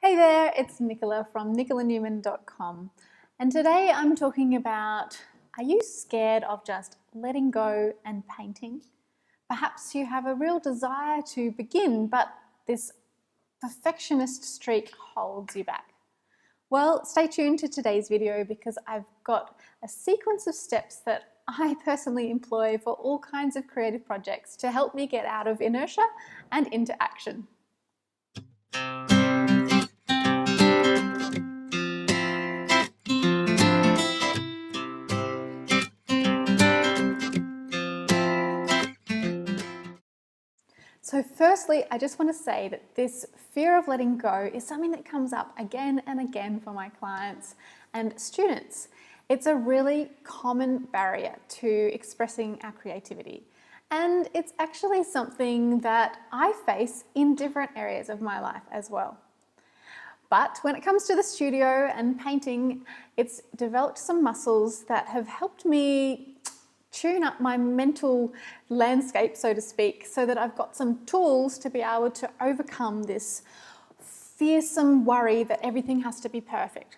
Hey there, it's Nicola from nicolanewman.com, and today I'm talking about, are you scared of just letting go and painting? Perhaps you have a real desire to begin, but this perfectionist streak holds you back. Well, stay tuned to today's video because I've got a sequence of steps that I personally employ for all kinds of creative projects to help me get out of inertia and into action. So firstly, I just want to say that this fear of letting go is something that comes up again and again for my clients and students. It's a really common barrier to expressing our creativity. And it's actually something that I face in different areas of my life as well. But when it comes to the studio and painting, it's developed some muscles that have helped me tune up my mental landscape, so to speak, so that I've got some tools to be able to overcome this fearsome worry that everything has to be perfect.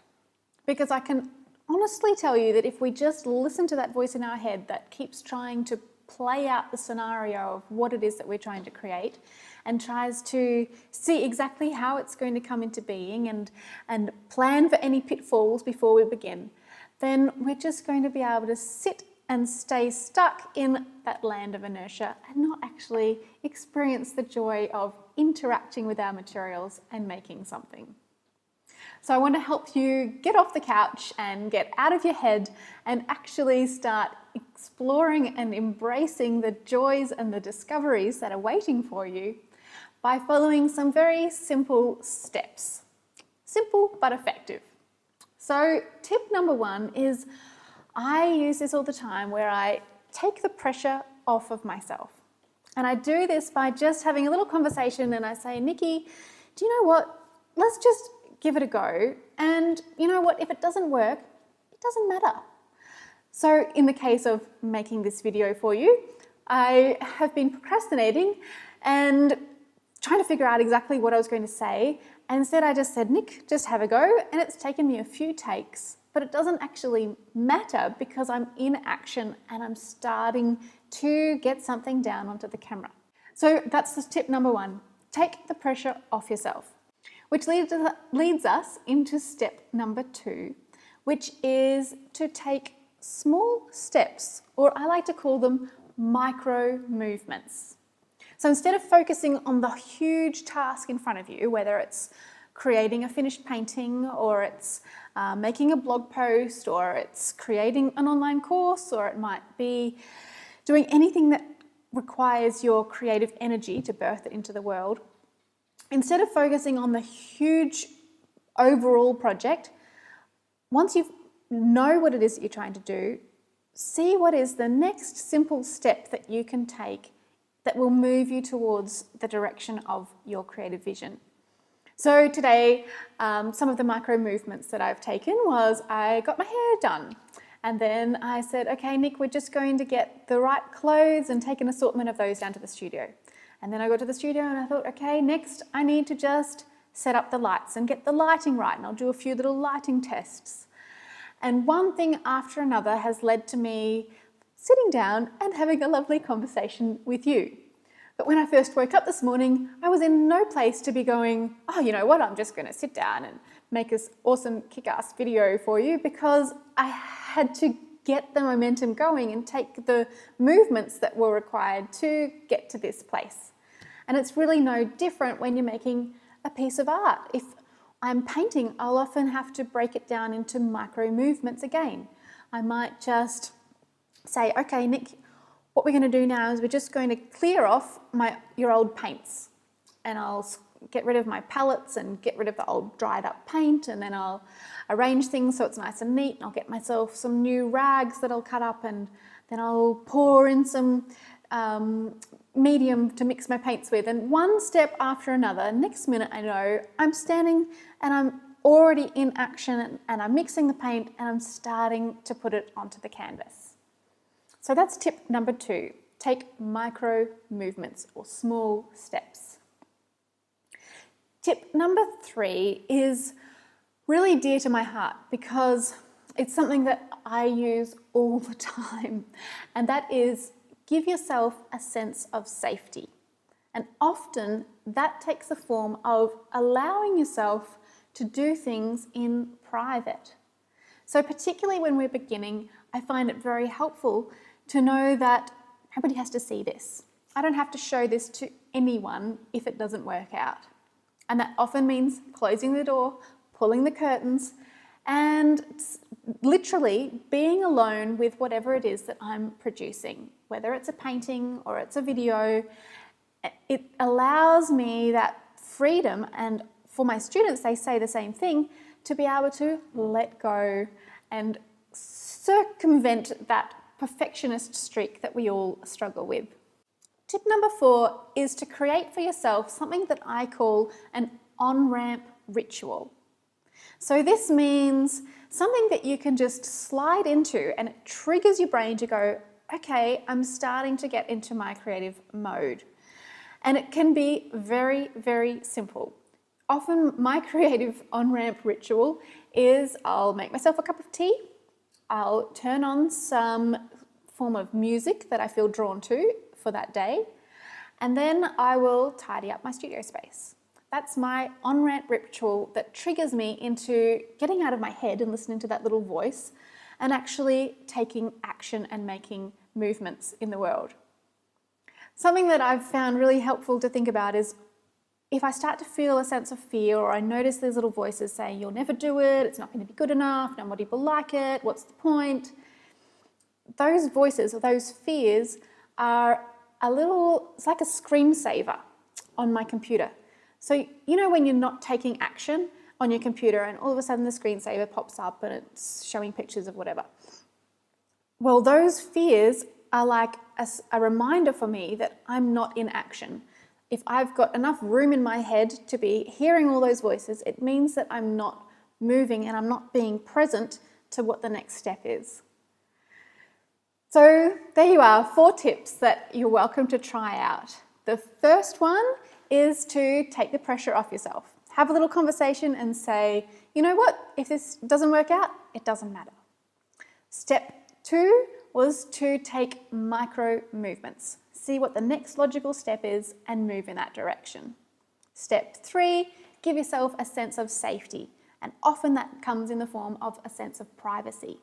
Because I can honestly tell you that if we just listen to that voice in our head that keeps trying to play out the scenario of what it is that we're trying to create and tries to see exactly how it's going to come into being and plan for any pitfalls before we begin, then we're just going to be able to sit and stay stuck in that land of inertia and not actually experience the joy of interacting with our materials and making something. So I want to help you get off the couch and get out of your head and actually start exploring and embracing the joys and the discoveries that are waiting for you by following some very simple steps. Simple but effective. So tip number one is I use this all the time where I take the pressure off of myself. And I do this by just having a little conversation and I say, Nikki, do you know what? Let's just give it a go. And you know what? If it doesn't work, it doesn't matter. So in the case of making this video for you, I have been procrastinating and trying to figure out exactly what I was going to say. And instead I just said, Nick, just have a go. And it's taken me a few takes. But it doesn't actually matter because I'm in action and I'm starting to get something down onto the camera. So that's the tip number one. Take the pressure off yourself, which leads us into step number two, which is to take small steps, or I like to call them micro movements. So instead of focusing on the huge task in front of you, whether it's creating a finished painting, or it's making a blog post, or it's creating an online course, or it might be doing anything that requires your creative energy to birth it into the world. Instead of focusing on the huge overall project, once you know what it is that you're trying to do, see what is the next simple step that you can take that will move you towards the direction of your creative vision. So today, some of the micro movements that I've taken was I got my hair done. And then I said, okay, Nick, we're just going to get the right clothes and take an assortment of those down to the studio. And then I got to the studio and I thought, okay, next I need to just set up the lights and get the lighting right. And I'll do a few little lighting tests. And one thing after another has led to me sitting down and having a lovely conversation with you. But when I first woke up this morning, I was in no place to be going, oh, you know what, I'm just going to sit down and make this awesome kick-ass video for you, because I had to get the momentum going and take the movements that were required to get to this place. And it's really no different when you're making a piece of art. If I'm painting, I'll often have to break it down into micro movements again. I might just say, okay, Nick, what we're going to do now is we're just going to clear off your old paints, and I'll get rid of my palettes and get rid of the old dried up paint, and then I'll arrange things so it's nice and neat, and I'll get myself some new rags that I'll cut up, and then I'll pour in some medium to mix my paints with, and one step after another, next minute I know I'm standing and I'm already in action and I'm mixing the paint and I'm starting to put it onto the canvas. So that's tip number two. Take micro movements or small steps. Tip number 3 is really dear to my heart because it's something that I use all the time, and that is give yourself a sense of safety. And often that takes the form of allowing yourself to do things in private. So particularly when we're beginning, I find it very helpful to know that nobody has to see this. I don't have to show this to anyone if it doesn't work out. And that often means closing the door, pulling the curtains, and literally being alone with whatever it is that I'm producing, whether it's a painting or it's a video. It allows me that freedom, and for my students, they say the same thing, to be able to let go and circumvent that perfectionist streak that we all struggle with. Tip number 4 is to create for yourself something that I call an on-ramp ritual. So this means something that you can just slide into and it triggers your brain to go, okay, I'm starting to get into my creative mode. And it can be very, very simple. Often my creative on-ramp ritual is I'll make myself a cup of tea, I'll turn on some form of music that I feel drawn to for that day, and then I will tidy up my studio space. That's my on-ramp ritual that triggers me into getting out of my head and listening to that little voice and actually taking action and making movements in the world. Something that I've found really helpful to think about is if I start to feel a sense of fear, or I notice these little voices saying, you'll never do it, it's not going to be good enough, nobody will like it, what's the point? Those voices or those fears are it's like a screensaver on my computer. So you know when you're not taking action on your computer and all of a sudden the screensaver pops up and it's showing pictures of whatever. Well, those fears are like a reminder for me that I'm not in action. If I've got enough room in my head to be hearing all those voices, it means that I'm not moving and I'm not being present to what the next step is. So there you are, 4 tips that you're welcome to try out. The first one is to take the pressure off yourself. Have a little conversation and say, you know what, if this doesn't work out, it doesn't matter. Step 2 was to take micro movements. See what the next logical step is and move in that direction. Step 3, give yourself a sense of safety, and often that comes in the form of a sense of privacy.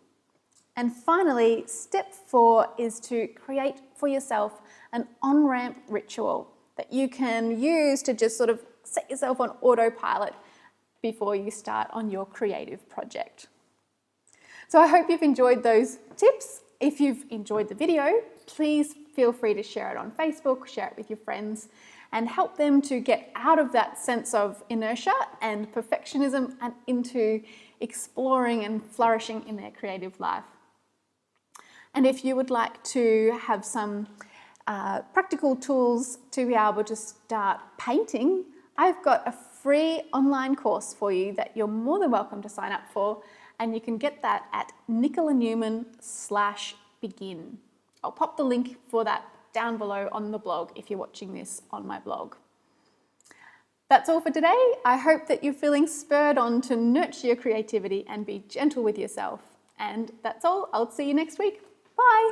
And finally, step 4 is to create for yourself an on-ramp ritual that you can use to just sort of set yourself on autopilot before you start on your creative project. So I hope you've enjoyed those tips. If you've enjoyed the video, please feel free to share it on Facebook, share it with your friends, and help them to get out of that sense of inertia and perfectionism and into exploring and flourishing in their creative life. And if you would like to have some practical tools to be able to start painting, I've got a free online course for you that you're more than welcome to sign up for, and you can get that at nicolanewman.com/begin. I'll pop the link for that down below on the blog if you're watching this on my blog. That's all for today. I hope that you're feeling spurred on to nurture your creativity and be gentle with yourself. And that's all. I'll see you next week. Bye.